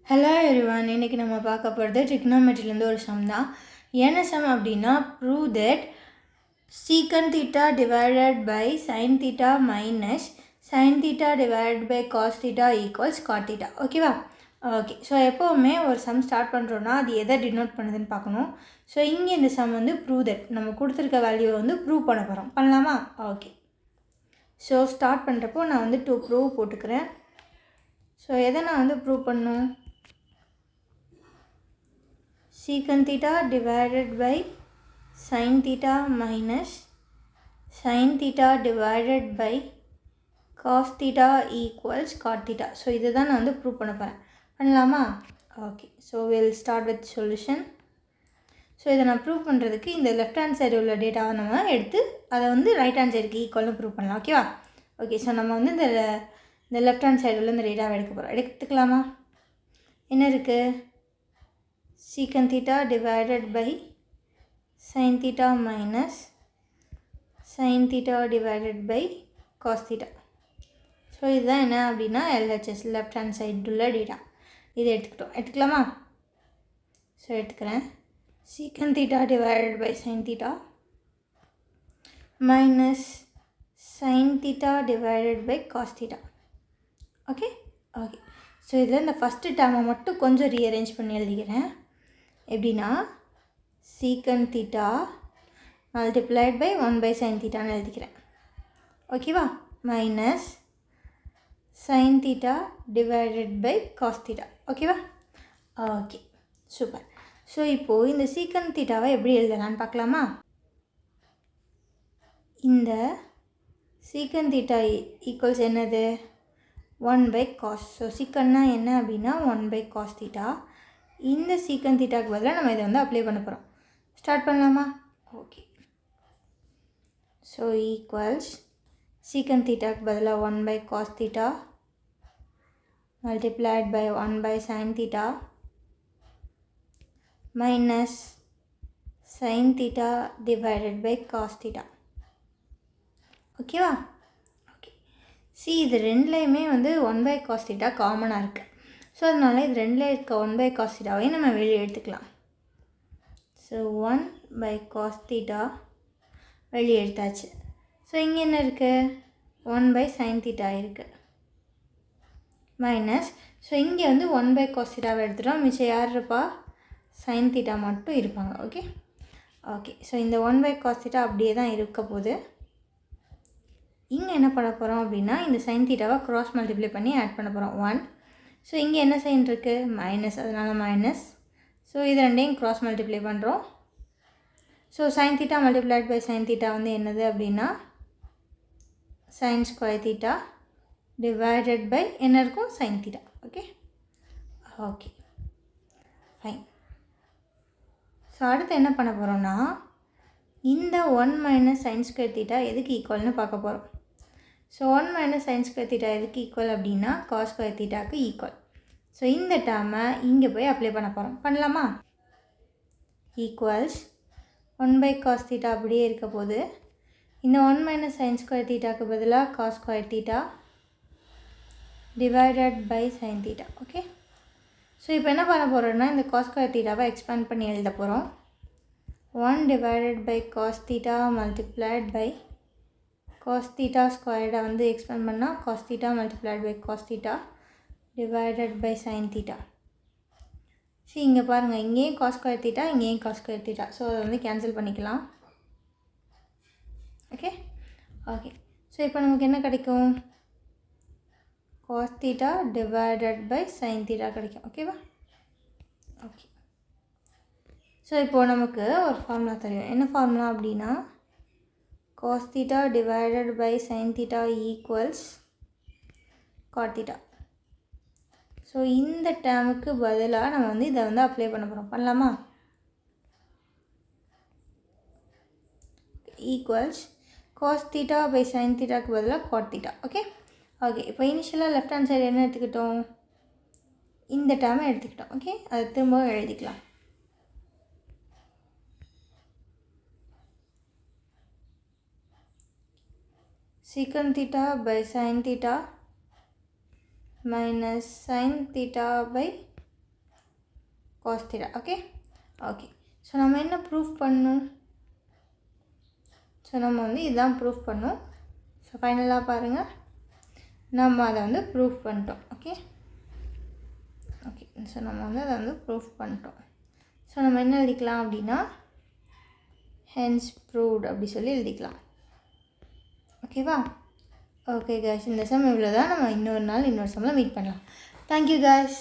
Hello everyone, இன்றைக்கி நம்ம பார்க்க போகிறது ட்ரிக்னோமெட்ரிலேருந்து ஒரு சம் தான். என்ன சம் அப்படின்னா, prove that secant theta divided by sine theta minus sine theta divided by cos theta equals cot theta. ஓகேவா? ஓகே. ஸோ எப்போவுமே ஒரு சம் ஸ்டார்ட் பண்ணுறோன்னா அது எதை டினோட் பண்ணுதுன்னு பார்க்கணும். ஸோ இங்கே இந்த சம் வந்து ப்ரூவ் தட் நம்ம கொடுத்துருக்க வேல்யூவை வந்து ப்ரூவ் பண்ண போகிறோம். பண்ணலாமா? ஓகே. ஸோ ஸ்டார்ட் பண்ணுறப்போ நான் வந்து டு ப்ரூவ் போட்டுக்கிறேன். ஸோ எதை நான் வந்து ப்ரூவ் பண்ணணும்? Secant theta divided by sin theta minus sin theta divided by cos theta equals cot theta. So இதுதான் நான் வந்து ப்ரூவ் பண்ண போகிறேன். பண்ணலாமா? Okay. So we'll start with solution. So இதை நான் ப்ரூவ் பண்ணுறதுக்கு இந்த லெஃப்ட் ஹேண்ட் சைடு உள்ள டேட்டாவை நம்ம எடுத்து அதை வந்து ரைட் ஹேண்ட் சைடுக்கு ஈக்குவல்னு ப்ரூவ் பண்ணலாம். ஓகேவா? ஓகே. ஸோ நம்ம வந்து இந்த லெஃப்ட் ஹேண்ட் சைடு உள்ள இந்த டேட்டாவை எடுக்க போகிறோம். எடுத்துக்கலாமா? என்ன இருக்குது? Secant theta divided by sin theta minus sin theta divided by cos theta. So இதுதான் என்ன அப்படின்னா LHS லெஃப்ட் ஹேண்ட் சைடு உள்ள டேட்டா. இதை எடுத்துக்கலாமா? ஸோ எடுத்துக்கிறேன். Secant theta divided by sin theta minus sin theta divided by cos theta. Okay. Okay. So இதில் இந்த first டேர்மை மட்டும் கொஞ்சம் ரீஅரேஞ்ச் பண்ணி எழுதிக்கிறேன். எப்படின்னா சீக்கன் தீட்டா மல்டிப்ளைட் பை 1/sin தீட்டான்னு எழுதிக்கிறேன். ஓகேவா? Minus sine theta divided by cos theta. ஓகேவா? Okay, super. ஸோ இப்போது இந்த சீக்கன் தீட்டாவை எப்படி எழுதலான்னு பார்க்கலாமா? இந்த சீக்கன் தீட்டா ஈக்குவல்ஸ் என்னது? 1/cos. ஸோ சீக்கன்னா என்ன அப்படின்னா 1/cos தீட்டா. இந்த சீக்கன் தீட்டாக்கு பதிலாக நம்ம இதை வந்து அப்ளை பண்ண போகிறோம். ஸ்டார்ட் பண்ணலாமா? ஓகே. ஸோ ஈக்குவல்ஸ் சீக்கன் தீட்டாக்கு பதிலாக 1/cos theta multiplied by 1/sin theta minus sin theta divided by cos theta. ஓகேவா? ஓகே. இது ரெண்டுலேயுமே வந்து 1/cos தீட்டா காமனாக இருக்குது. ஸோ அதனால் இது ரெண்டில் இருக்க 1/cos தீட்டாவையும் நம்ம வெளியே எடுத்துக்கலாம். ஸோ 1/cos தீட்டா வெளியே எடுத்தாச்சு. ஸோ இங்கே என்ன இருக்குது? 1/sin தீட்டா இருக்குது. மைனஸ் ஸோ இங்கே வந்து 1/cos தீட்டாவை எடுத்துட்டோம். மிச்சம் யார் இருப்பா? sin தீட்டா மட்டும் இருப்பாங்க. ஓகே. ஓகே. ஸோ இந்த 1/cos தீட்டா அப்படியே தான் இருக்க போகுது. இங்கே என்ன பண்ண போகிறோம் அப்படின்னா இந்த sin தீட்டாவை க்ராஸ் மல்டிப்ளை பண்ணி ஆட் பண்ண போகிறோம். 1. ஸோ இங்கே என்ன சைன் இருக்குது? மைனஸ், அதனால் மைனஸ். ஸோ இது ரெண்டையும் க்ராஸ் மல்டிப்ளை பண்ணுறோம். So sine theta multiplied by sine theta வந்து என்னது அப்படின்னா sine square theta divided by என்ன இருக்கும்? Sine theta. Okay. Okay, fine. So அடுத்து என்ன பண்ண போகிறோன்னா இந்த 1 மைனஸ் சைன் ஸ்கொயர் தீட்டா எதுக்கு ஈக்குவல்னு பார்க்க போகிறோம். So 1 minus sign square theta எதுக்கு ஈக்குவல் அப்படின்னா காஸ் ஸ்கொயர் தீட்டாவுக்கு ஈக்குவல். ஸோ இந்த டேர்மை இங்கே போய் அப்ளை பண்ண போகிறோம். பண்ணலாமா? ஈக்குவல்ஸ் 1/cos தீட்டா அப்படியே இருக்க போது இந்த 1 மைனஸ் சைன் ஸ்கொயர் தீட்டாவுக்கு பதிலாக cos square theta divided by sine theta. Okay. So இப்போ என்ன பண்ண போகிறோன்னா இந்த காஸ் ஸ்கொயர் தீட்டாவை எக்ஸ்பேண்ட் பண்ணி எழுத போகிறோம். 1 divided by cos theta multiplied by cos theta ஸ்கொயர்டை வந்து எக்ஸ்பேண்ட் பண்ணால் cos theta multiplied by cos theta divided by sin theta. இங்கே பாருங்கள், இங்கேயும் cos ஸ்கொயர் தீட்டா, இங்கேயும் cos ஸ்கொயர் தீட்டா. ஸோ அதை வந்து கேன்சல் பண்ணிக்கலாம். ஓகே. ஓகே. ஸோ இப்போ நமக்கு என்ன கிடைக்கும்? cos theta divided by sin theta கிடைக்கும். ஓகேவா? ஓகே. ஸோ இப்போது நமக்கு ஒரு ஃபார்முலா தெரியும். என்ன ஃபார்முலா அப்படின்னா cos theta divided by sin theta equals cot theta. So இந்த டேர்முக்கு பதிலாக நம்ம வந்து இதை வந்து அப்ளை பண்ண போகிறோம். பண்ணலாமா? Equals cos theta by sin thetaக்கு பதிலாக cot theta. ஓகே. ஓகே. இப்போ இனிஷியலாக லெஃப்ட் ஹேண்ட் சைடு என்ன எடுத்துக்கிட்டோம்? இந்த டேர்மை எடுத்துக்கிட்டோம். ஓகே. அதை திரும்ப எழுதிக்கலாம். Secant theta by sin theta minus sin theta by cos theta. Okay okay. So நம்ம என்ன ப்ரூஃப் பண்ணணும்? ஸோ நம்ம வந்து இதுதான் ப்ரூஃப் பண்ணோம். ஸோ ஃபைனலாக பாருங்கள், நம்ம அதை வந்து ப்ரூஃப் பண்ணிட்டோம். Okay okay. ஸோ நம்ம வந்து அதை வந்து ப்ரூஃப் பண்ணிட்டோம். ஸோ நம்ம என்ன எழுதிக்கலாம் அப்படின்னா ஹென்ஸ் ப்ரூவ்ட் அப்படி சொல்லி எழுதிக்கலாம். ஓகேவா? ஓகே காய்ஸ், இந்த சம் இவ்வளோ தான். நம்ம இன்னொரு நாள் இன்னொரு சம்மில் மீட் பண்ணலாம். Thank you guys.